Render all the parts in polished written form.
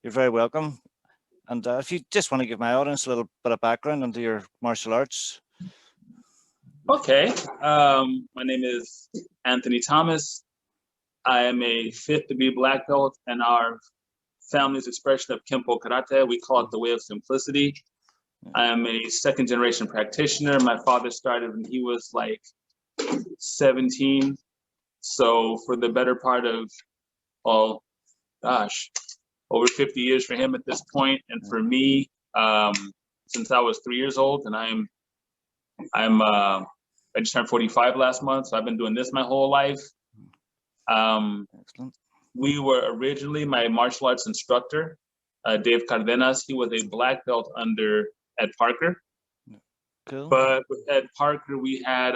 You're very welcome. And if you just want to give my audience a little bit of background into your martial arts. Okay. My name is Anthony Thomas. I am a fifth degree black belt, and our family's expression of Kempo Karate, we call it the way of simplicity. I am a second generation practitioner. My father started when he was like 17. So for the better part of, oh gosh, over 50 years for him at this point. And for me, since I was 3 years old, and I just turned 45 last month, so I've been doing this my whole life. Excellent. We were originally my martial arts instructor, Dave Cardenas. He was a black belt under Ed Parker. Cool. But with Ed Parker, we had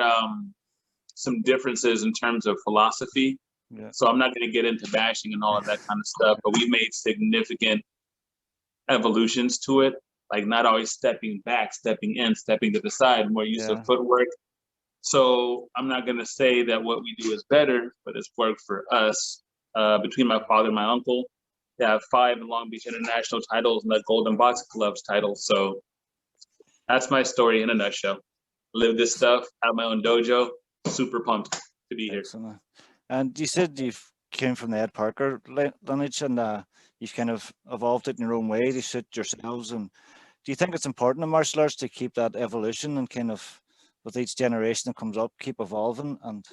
some differences in terms of philosophy. Yeah. So I'm not going to get into bashing and all of that kind of stuff, but we made significant evolutions to it, like not always stepping back, stepping in, stepping to the side, more use of footwork. So I'm not going to say that what we do is better, but it's worked for us. Between my father and my uncle, they have 5 Long Beach International titles and the Golden Box Gloves title. So that's my story in a nutshell. Live this stuff, have my own dojo, super pumped to be here. Excellent. And you said you came from the Ed Parker lineage, and you've kind of evolved it in your own way to suit yourselves. And do you think it's important in martial arts to keep that evolution and kind of, with each generation that comes up, keep evolving? And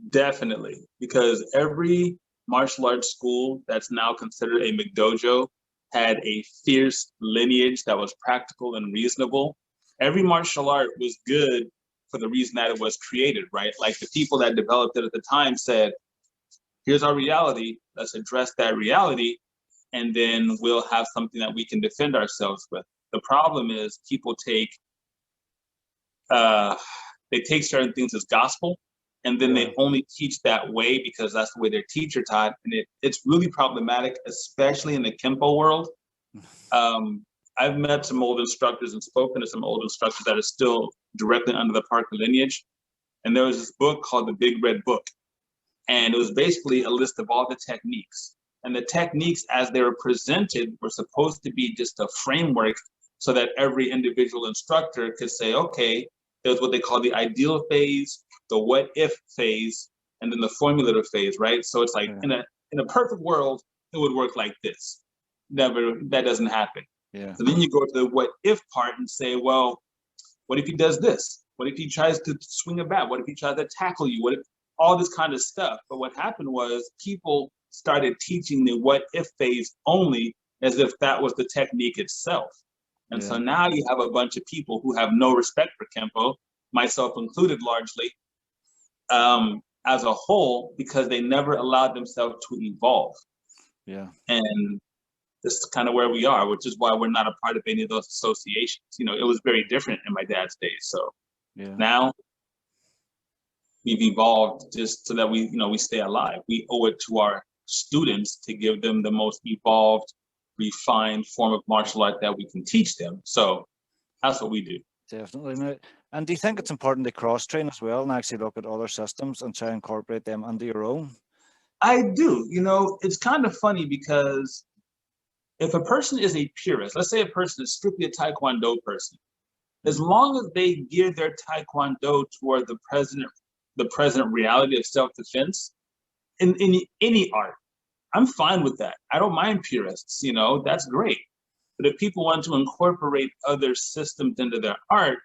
definitely, because every martial arts school that's now considered a McDojo had a fierce lineage that was practical and reasonable. Every martial art was good for the reason that it was created, right? Like the people that developed it at the time said, here's our reality, let's address that reality, and then we'll have something that we can defend ourselves with. The problem is people take certain things as gospel, and then they only teach that way because that's the way their teacher taught. And it's really problematic, especially in the Kempo world. I've met some old instructors and spoken to some old instructors that are still directly under the Parker lineage. And there was this book called The Big Red Book. And it was basically a list of all the techniques. And the techniques as they were presented were supposed to be just a framework so that every individual instructor could say, okay, there's what they call the ideal phase, the what if phase, and then the formulative phase, right? So it's like in a perfect world, it would work like this. Never, that doesn't happen. Yeah. So then you go to the what if part and say, well, what if he does this? What if he tries to swing a bat? What if he tries to tackle you? What if all this kind of stuff? But what happened was people started teaching the what if phase only as if that was the technique itself. And so now you have a bunch of people who have no respect for Kempo, myself included largely, as a whole, because they never allowed themselves to evolve. Yeah. And this is kind of where we are, which is why we're not a part of any of those associations. You know, it was very different in my dad's days. So now we've evolved just so that we stay alive. We owe it to our students to give them the most evolved, refined form of martial art that we can teach them. So that's what we do. Definitely. And do you think it's important to cross-train as well and actually look at other systems and try and incorporate them into your own? I do. You know, it's kind of funny because if a person is a purist, let's say a person is strictly a Taekwondo person, as long as they gear their Taekwondo toward the present reality of self-defense in any art, I'm fine with that. I don't mind purists, you know, that's great. But if people want to incorporate other systems into their art,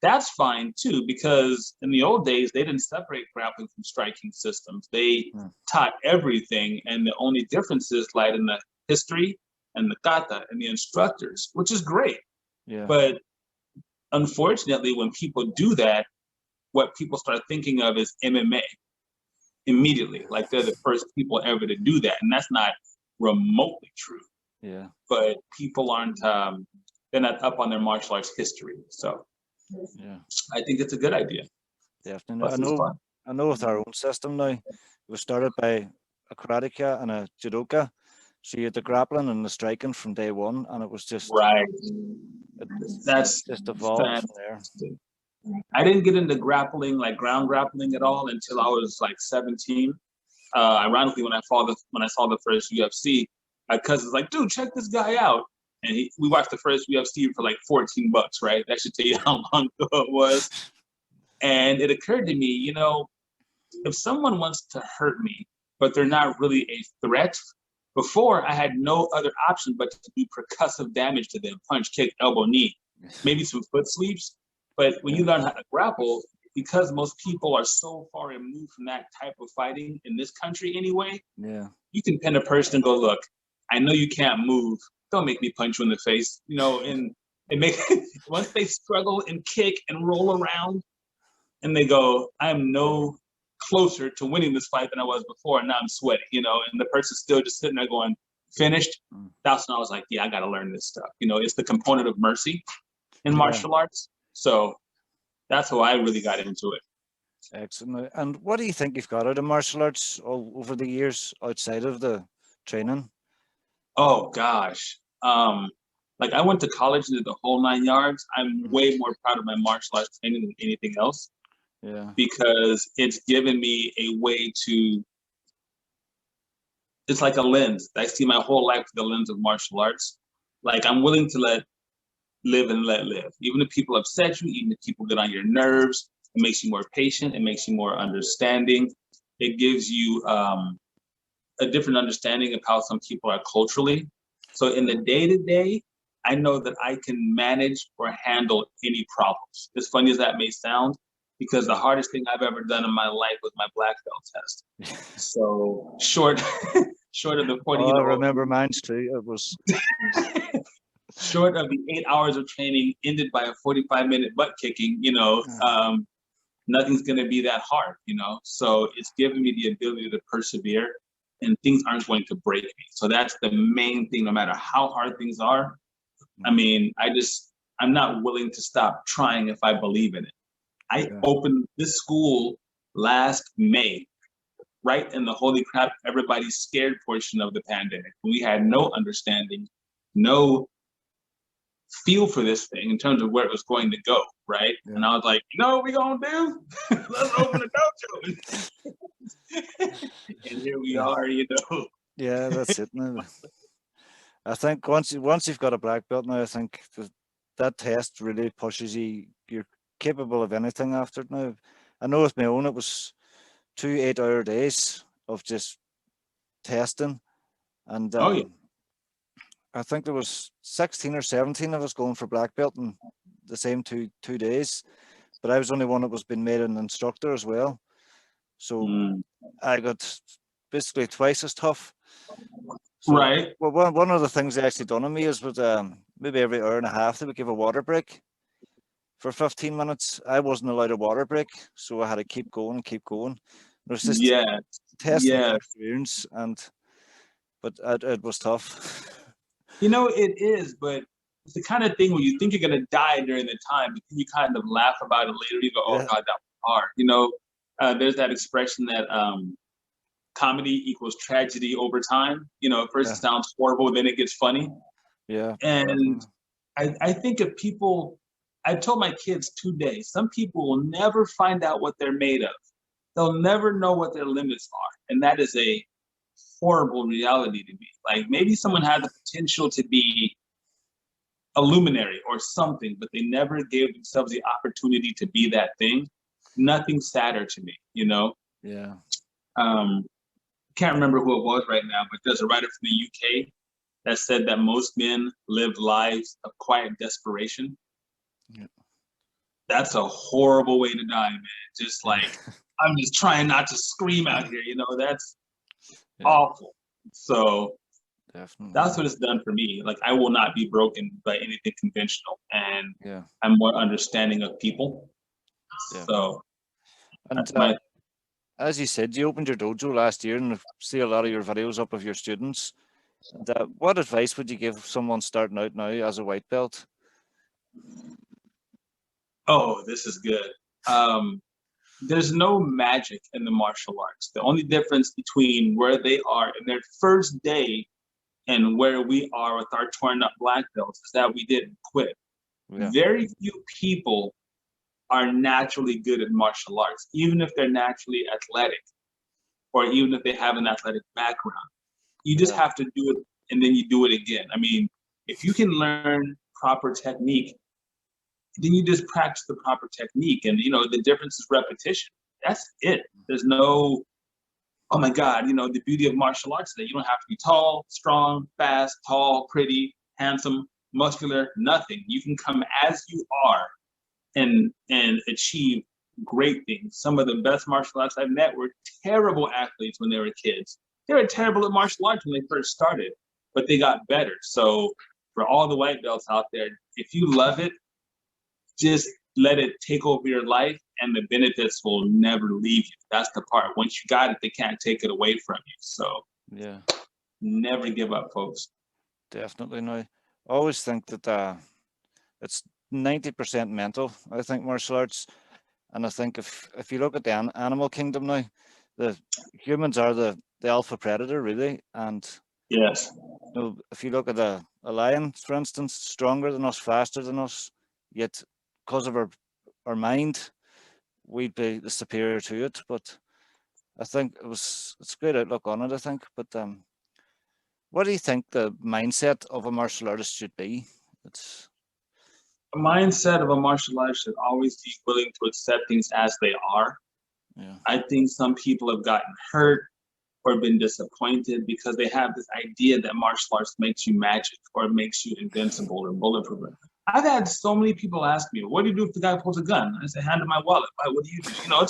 that's fine too, because in the old days, they didn't separate grappling from striking systems. They taught everything, and the only differences lied in the history and the kata and the instructors, which is great. Yeah. But unfortunately, when people do that, what people start thinking of is MMA immediately, like they're the first people ever to do that. And that's not remotely true. Yeah. But people aren't, they're not up on their martial arts history. So I think it's a good idea. Definitely. I know with our own system now, it was started by a karateka and a judoka. So you had the grappling and the striking from day one, and it was just That's just evolved from there. I didn't get into grappling, like ground grappling at all, until I was like 17. Ironically, when I saw the first UFC, my cousin's like, dude, check this guy out. And we watched the first UFC for like $14, right? That should tell you how long ago it was. And it occurred to me, you know, if someone wants to hurt me, but they're not really a threat, before I had no other option but to do percussive damage to them, punch, kick, elbow, knee, maybe some foot sweeps. But when you learn how to grapple, because most people are so far removed from that type of fighting in this country anyway, you can pin a person and go, look, I know you can't move. Don't make me punch you in the face. You know, and once they struggle and kick and roll around and they go, I'm no closer to winning this fight than I was before, and now I'm sweating, you know, and the person's still just sitting there going, finished. That's when I was like, yeah, I got to learn this stuff. You know, it's the component of mercy in martial arts. So that's how I really got into it. Excellent. And what do you think you've got out of martial arts all over the years outside of the training? Oh gosh. Like I went to college and did the whole 9 yards. I'm way more proud of my martial arts training than anything else. Yeah. Because it's given me a way to, it's like a lens. I see my whole life through the lens of martial arts. Like I'm willing to let live and let live. Even if people upset you, even if people get on your nerves, it makes you more patient. It makes you more understanding. It gives you a different understanding of how some people are culturally. So in the day-to-day, I know that I can manage or handle any problems. As funny as that may sound, because the hardest thing I've ever done in my life was my black belt test. So short of the 40. I remember mine too. It was short of the 8 hours of training ended by a 45-minute butt kicking. You know, nothing's going to be that hard. You know, so it's given me the ability to persevere, and things aren't going to break me. So that's the main thing. No matter how hard things are, I mean, I'm not willing to stop trying if I believe in it. I opened this school last May, right in the holy crap, everybody's scared portion of the pandemic. We had no understanding, no feel for this thing in terms of where it was going to go, right? Yeah. And I was like, you know what we gonna do? Let's open the dojo. And here we are, you know. Yeah, that's it. I think once you've got a black belt now, I think that test really pushes you. You're capable of anything after it now. I know with my own, it was 2 8-hour days of just testing, and I think there was 16 or 17 of us going for black belt in the same two days, but I was only one that was being made an instructor as well, so I got basically twice as tough. So, right. Well, one of the things they actually done on me is with maybe every hour and a half they would give a water break for 15 minutes. I wasn't allowed a water break, so I had to keep going and keep going. It was just testing experience, but it was tough. You know, it is, but it's the kind of thing where you think you're gonna die during the time, but then you kind of laugh about it later. You go, "Oh God, that was hard." You know, there's that expression that comedy equals tragedy over time. You know, at first it sounds horrible, then it gets funny. Yeah. And I think if people, I told my kids today, some people will never find out what they're made of. They'll never know what their limits are. And that is a horrible reality to me. Like maybe someone had the potential to be a luminary or something, but they never gave themselves the opportunity to be that thing. Nothing sadder to me, you know? Yeah. Can't remember who it was right now, but there's a writer from the UK that said that most men live lives of quiet desperation. Yeah. That's a horrible way to die, man. Just like, I'm just trying not to scream out here, you know, that's awful. So definitely, that's what it's done for me. Like, I will not be broken by anything conventional, and I'm more understanding of people. Yeah. So, and as you said, you opened your dojo last year, and I see a lot of your videos up of your students. And, what advice would you give someone starting out now as a white belt? Oh, this is good. There's no magic in the martial arts. The only difference between where they are in their first day and where we are with our torn up black belts is that we didn't quit. Yeah. Very few people are naturally good at martial arts, even if they're naturally athletic, or even if they have an athletic background. You just have to do it and then you do it again. I mean, if you can learn proper technique, then you just practice the proper technique. And, you know, the difference is repetition. That's it. There's no, oh my God, you know, the beauty of martial arts is that you don't have to be tall, strong, fast, tall, pretty, handsome, muscular, nothing. You can come as you are and achieve great things. Some of the best martial arts I've met were terrible athletes when they were kids. They were terrible at martial arts when they first started, but they got better. So for all the white belts out there, if you love it, just let it take over your life, and the benefits will never leave you. That's the part. Once you got it, they can't take it away from you. So Yeah, never give up, folks. definitely. Now, I always think that it's 90% mental. I think martial arts, and I think if you look at the animal kingdom now, the humans are the alpha predator, really. And Yes. you know, if you look at a lion, for instance, stronger than us, faster than us, yet because of our mind, we'd be the superior to it. But I think it's a great outlook on it, I think. But what do you think the mindset of a martial artist should be? It's The mindset of a martial artist should always be willing to accept things as they are. yeah, I think some people have gotten hurt or been disappointed because they have this idea that martial arts makes you magic or makes you invincible or bulletproof. I've had so many people ask me, what do you do if the guy pulls a gun? I say, hand him my wallet. Why, what do you do? You know,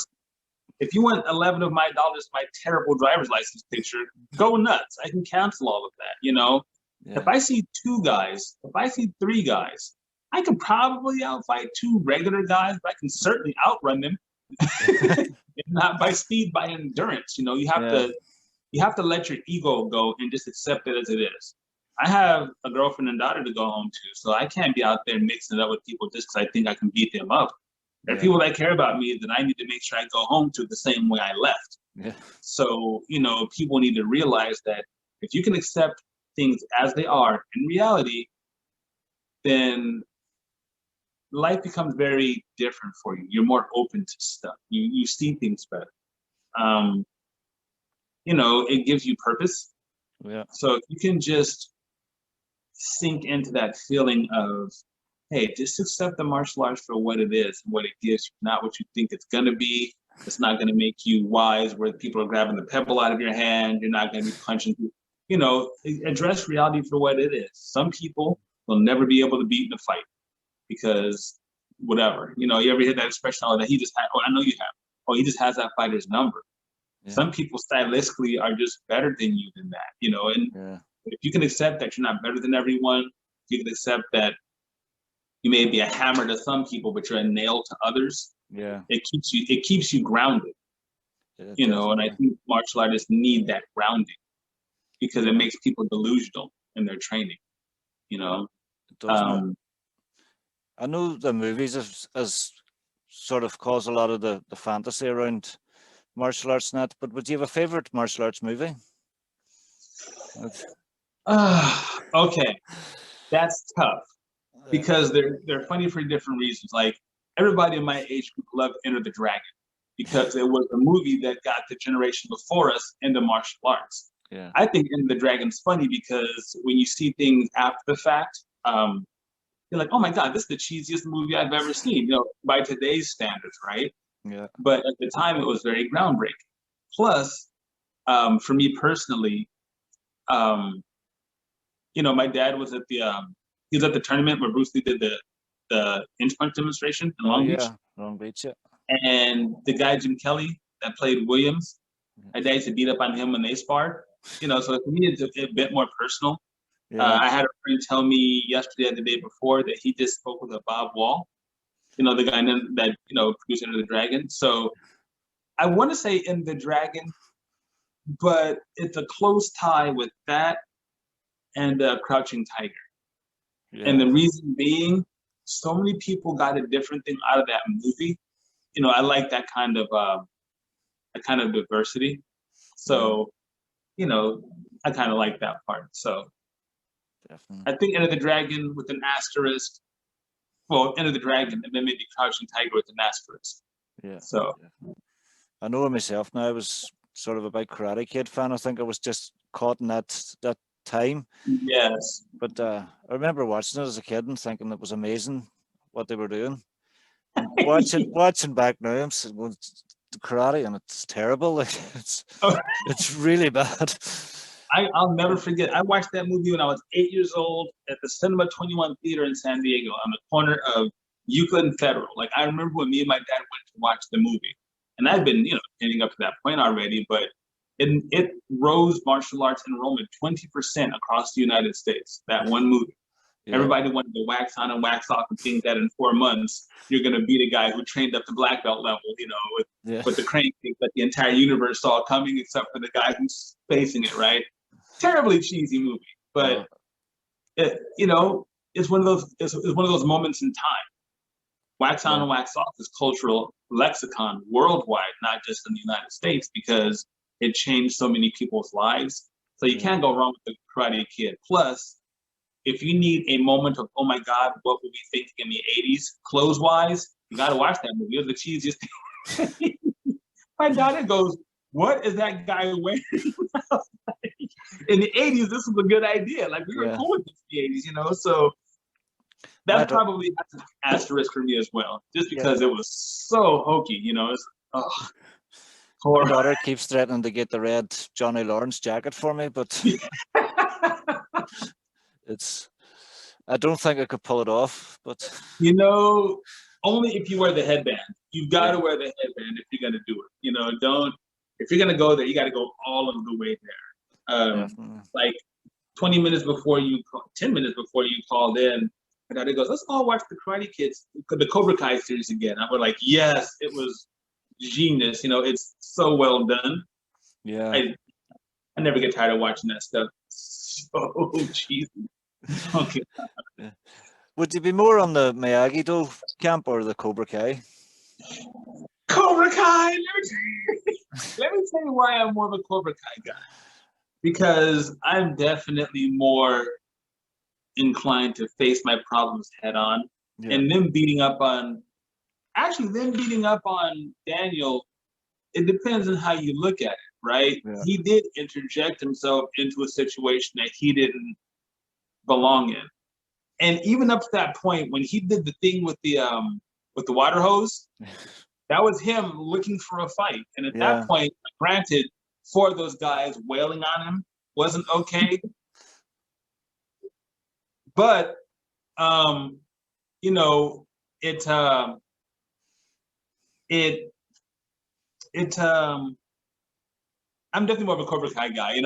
if you want 11 of my dollars, my terrible driver's license picture, go nuts. I can cancel all of that, you know? yeah, If I see two guys, if I see three guys, I can probably outfight two regular guys, but I can certainly outrun them. If not by speed, by endurance. You know, you have to let your ego go and just accept it as it is. I have a girlfriend and daughter to go home to, so I can't be out there mixing it up with people just because I think I can beat them up. There are people that care about me that I need to make sure I go home to the same way I left. yeah, So, you know, people need to realize that if you can accept things as they are in reality, then life becomes very different for you. You're more open to stuff. You see things better. You know, it gives you purpose. yeah, So if you can just sink into that feeling of, hey, just accept the martial arts for what it is and what it gives you, not what you think it's gonna be. It's not gonna make you wise where people are grabbing the pebble out of your hand. You're not gonna be punching people. You know, address reality for what it is. Some people will never be able to beat in a fight because whatever. You know, you ever hear that expression, oh, that he just had, oh, I know you have. Oh, he just has that fighter's number. yeah, Some people stylistically are just better than you than that, you know, and yeah, if you can accept that you're not better than everyone, you can accept that you may be a hammer to some people, but you're a nail to others. yeah, It keeps you grounded, yeah, you know, and I definitely. think martial artists need that grounding because it Yeah, makes people delusional in their training, you know. it does. Now, Um, I know the movies has sort of caused a lot of the fantasy around martial arts and that, but would you have a favorite martial arts movie? okay, that's tough Yeah, because they're funny for different reasons. Like everybody in my age group loved Enter the Dragon because it was a movie that got the generation before us into martial arts. yeah, I think Enter the Dragon's funny because when you see things after the fact, you're like, oh my God, this is the cheesiest movie I've ever seen, you know, by today's standards, right? yeah, But at the time, it was very groundbreaking. Plus, for me personally, um, you know, my dad was at he was at the tournament where Bruce Lee did the inch punch demonstration in oh Long Beach, yeah, Long Beach, yeah, and the guy Jim Kelly that played Williams, my dad used to beat up on him when they sparred. You know, so for me, it's a bit more personal. yeah, I had a friend tell me yesterday or the day before that he just spoke with a Bob Wall, you know, the guy that you know produced Enter the Dragon. So I want to say In the Dragon, but it's a close tie with that and Crouching Tiger. And yeah, the reason being, so many people got a different thing out of that movie. You know, I like that kind of diversity. yeah, So, you know, I kind of like that part. So definitely, I think Enter the Dragon with an asterisk. Well, Enter the Dragon and then maybe Crouching Tiger with an asterisk. yeah, So definitely. I know myself now. I was sort of a big Karate Kid fan. I think I was just caught in that time. Yes. But I remember watching it as a kid and thinking it was amazing what they were doing. And watching back now, I'm saying, well, it's karate and it's terrible. Like, it's really bad. I'll never forget. I watched that movie when I was 8 years old at the Cinema 21 Theater in San Diego on the corner of Euclid and Federal. Like, I remember when me and my dad went to watch the movie. And I'd been, getting up to that point already, but it rose martial arts enrollment 20% across the United States, that one movie. Yeah. Everybody wanted to wax on and wax off and think that in 4 months, you're going to beat a guy who trained up to black belt level, with the crane kick that the entire universe saw coming, except for the guy who's facing it, right? Terribly cheesy movie, but it's one of those. It's one of those moments in time. Wax on and wax off is cultural lexicon worldwide, not just in the United States, because it changed so many people's lives. So you can't go wrong with the Karate Kid. Plus, if you need a moment of, oh my God, what were we thinking in the 80s, clothes-wise, you got to watch that movie. It was the cheesiest thing. My daughter goes, what is that guy wearing? In the 80s, this was a good idea. Like, we were cool with this in the 80s, so that's probably an asterisk for me as well, just because it was so hokey, it's my daughter keeps threatening to get the red Johnny Lawrence jacket for me, but I don't think I could pull it off, but only if you wear the headband. You've got to wear the headband if you're going to do it. If you're going to go there, you got to go all of the way there. Like 10 minutes before you called in, my daughter goes, let's all watch the Karate Kids, the Cobra Kai series again. I was like, yes, it was genius. It's so well done. Yeah. I never get tired of watching that stuff. So cheesy. Okay. Would you be more on the Miyagi-Do camp or the Cobra Kai? Cobra Kai! Let me tell you why I'm more of a Cobra Kai guy. Because I'm definitely more inclined to face my problems head on. Yeah. And them beating up on Daniel, it depends on how you look at it, right? Yeah. He did interject himself into a situation that he didn't belong in. And even up to that point, when he did the thing with the water hose, that was him looking for a fight. And at that point, granted, 4 of those guys wailing on him wasn't okay. But I'm definitely more of a Cobra Kai guy.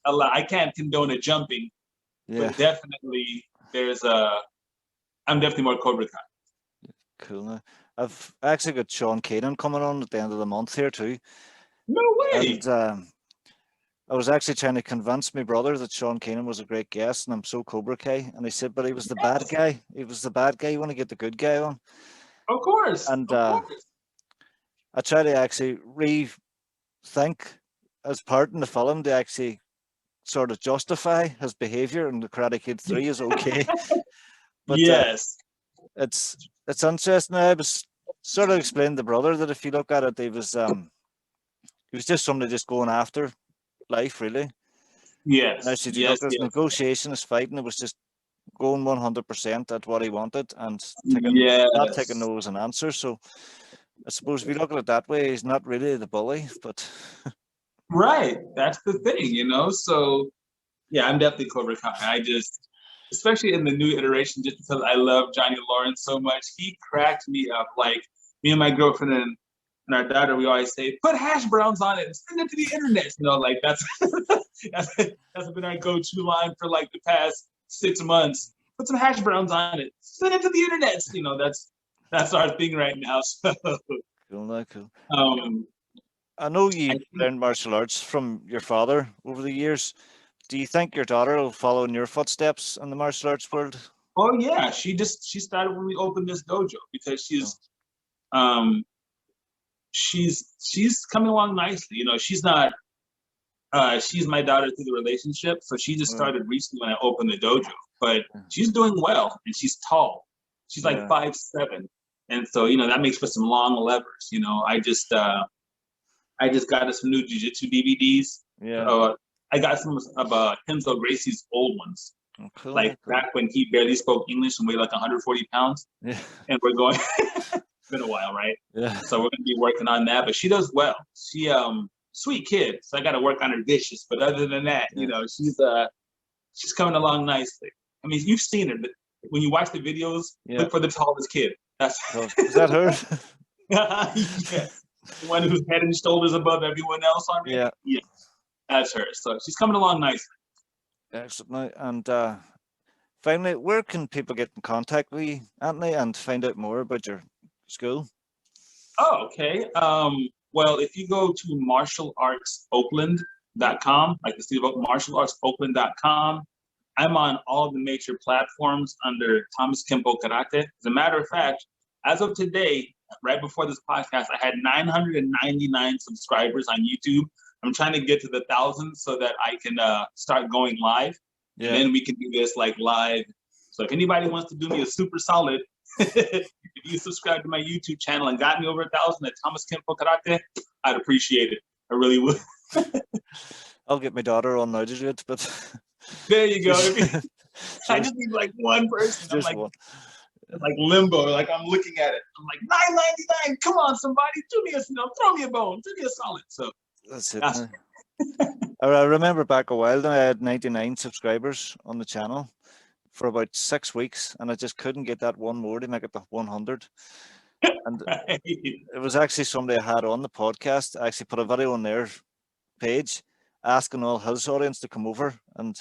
I can't condone a jumping. Yeah. But definitely, I'm definitely more Cobra Kai. Cool. I've actually got Sean Keenan coming on at the end of the month here too. No way. And I was actually trying to convince my brother that Sean Keenan was a great guest, and I'm so Cobra Kai. And he said, but he was the bad guy. He was the bad guy. You want to get the good guy on? Of course. And I try to actually rethink as part in the film to actually sort of justify his behavior, and the Karate Kid 3 is okay. But yes, it's interesting. I was sort of explaining to the brother that if you look at it, he was just somebody just going after life, really. Yes. Now, should you look at his negotiation, his fighting, it was just going 100% at what he wanted and not taking no as an answer. So I suppose if you look at it that way, he's not really the bully, but right. That's the thing, So yeah, I'm definitely Cobra Kai. Especially in the new iteration, just because I love Johnny Lawrence so much, he cracked me up. Like, me and my girlfriend and our daughter, we always say, put hash browns on it and send it to the internet. Like that's been our go-to line for like the past 6 months. Put some hash browns on it, send it to the internet. That's our thing right now. So cool. I know you learned martial arts from your father over the years. Do you think your daughter will follow in your footsteps in the martial arts world? Oh yeah, she started when we opened this dojo, because she's coming along nicely. She's not she's my daughter through the relationship, so she just started recently when I opened the dojo. But she's doing well, and she's tall. She's like 5'7", and so that makes for some long levers. I just got us some new jiu-jitsu DVDs. I got some of Kenzo Gracie's old ones. Oh, cool, Like cool. back when he barely spoke English and weighed like 140 pounds. Yeah. And we're going, it's been a while, right? Yeah. So we're gonna be working on that. But she does well. She sweet kid. So I gotta work on her dishes. But other than that, Yeah. you know, she's coming along nicely. I mean, you've seen her, but when you watch the videos, Yeah. look for the tallest kid. That's Is that her? yes. The one who's head and shoulders above everyone else already. Yeah. Yeah. That's her. So she's coming along nicely. Excellent. And finally, where can people get in contact with you, Anthony, and find out more about your school? Oh, okay. Well, if you go to martialartsoakland.com, like the city of martialartsoakland.com, I'm on all the major platforms under Thomas Kempo Karate. As a matter of fact, as of today, right before this podcast, I had 999 subscribers on YouTube. I'm trying to get to the 1,000 so that I can start going live. Yeah. And then we can do this like live. So if anybody wants to do me a super solid, if you subscribe to my YouTube channel and got me over 1,000 at Thomas Kempo Karate, I'd appreciate it. I really would. I'll get my daughter on now to do it, but there you go. I just need like one person. I'm like, one. Like limbo, like I'm looking at it. I'm like, $9.99. Come on, somebody, do me throw me a bone, do me a solid. So that's it. I remember back a while now, I had 99 subscribers on the channel for about 6 weeks, and I just couldn't get that one more to make it to 100. And right. It was actually somebody I had on the podcast. I actually put a video on their page asking all his audience to come over, and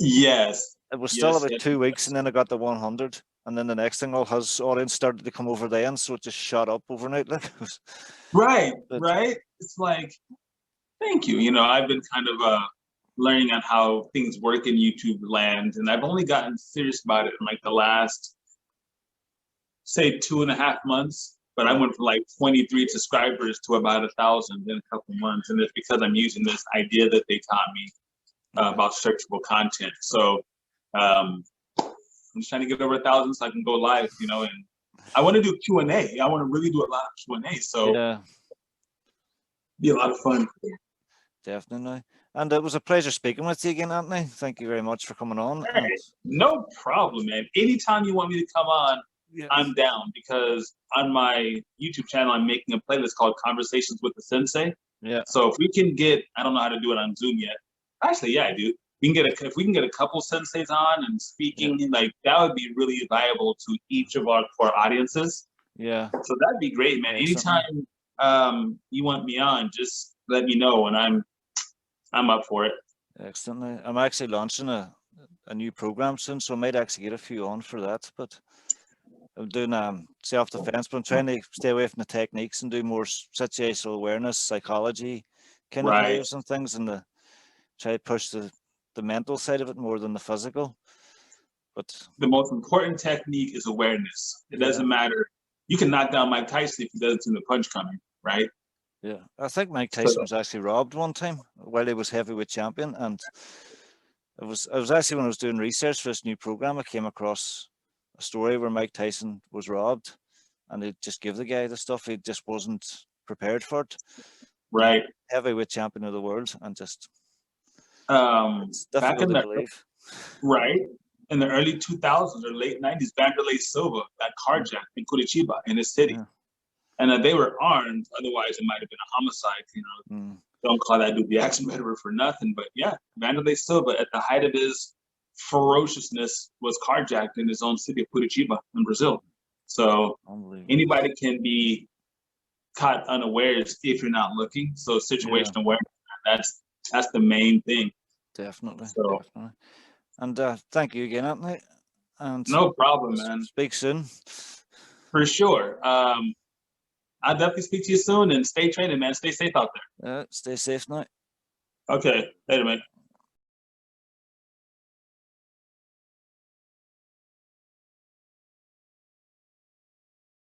yes, it was still about 2 weeks, and then I got the 100. And then the next thing, all his audience started to come over then, so it just shot up overnight. Like it was, right. It's like, thank you. You know, I've been kind of learning on how things work in YouTube land, and I've only gotten serious about it in like the last, say, 2.5 months. But I went from like 23 subscribers to about 1,000 in a couple months, and it's because I'm using this idea that they taught me about searchable content. So I'm just trying to get over 1,000 so I can go live, you know, and I want to do Q&A. I want to really do a lot of Q&A. So yeah, be a lot of fun. Definitely. And it was a pleasure speaking with you again, Anthony. Thank you very much for coming on. Hey, no problem, man. Anytime you want me to come on, I'm down, because on my YouTube channel, I'm making a playlist called Conversations with the Sensei. Yeah. So if we can get, I don't know how to do it on Zoom yet. Actually, yeah, I do. If we can get a couple senseis on and speaking, like that would be really valuable to each of our core audiences. Yeah. So that'd be great, man. Anytime you want me on, just let me know, and I'm up for it. Excellent. I'm actually launching a new program soon, so I might actually get a few on for that. But I'm doing self-defense, but I'm trying to stay away from the techniques and do more situational awareness, psychology kind of videos and things, and try to push the mental side of it more than the physical. But the most important technique is awareness. It doesn't matter. You can knock down Mike Tyson if he doesn't see the punch coming, right? Yeah, I think Mike Tyson was actually robbed one time while he was heavyweight champion, and it was actually when I was doing research for this new program, I came across a story where Mike Tyson was robbed, and they just give the guy the stuff. He just wasn't prepared for it. Right. Heavyweight champion of the world, and just it's difficult to believe. Right. In the early 2000s or late 90s, Vanderlei Silva got carjacked in Curitiba, in his city. Yeah. And they were armed. Otherwise, it might have been a homicide. You know, don't call that dude the axe murderer for nothing. But yeah, Vanderlei Silva, at the height of his ferociousness, was carjacked in his own city of Curitiba in Brazil. So anybody can be caught unawares if you're not looking. So situational awareness, that's the main thing. Definitely. So, definitely. And thank you again, Anthony. And no problem, man. Speak soon. For sure. I'll definitely speak to you soon, and stay training, man. Stay safe out there. Stay safe now. Okay. Later, man.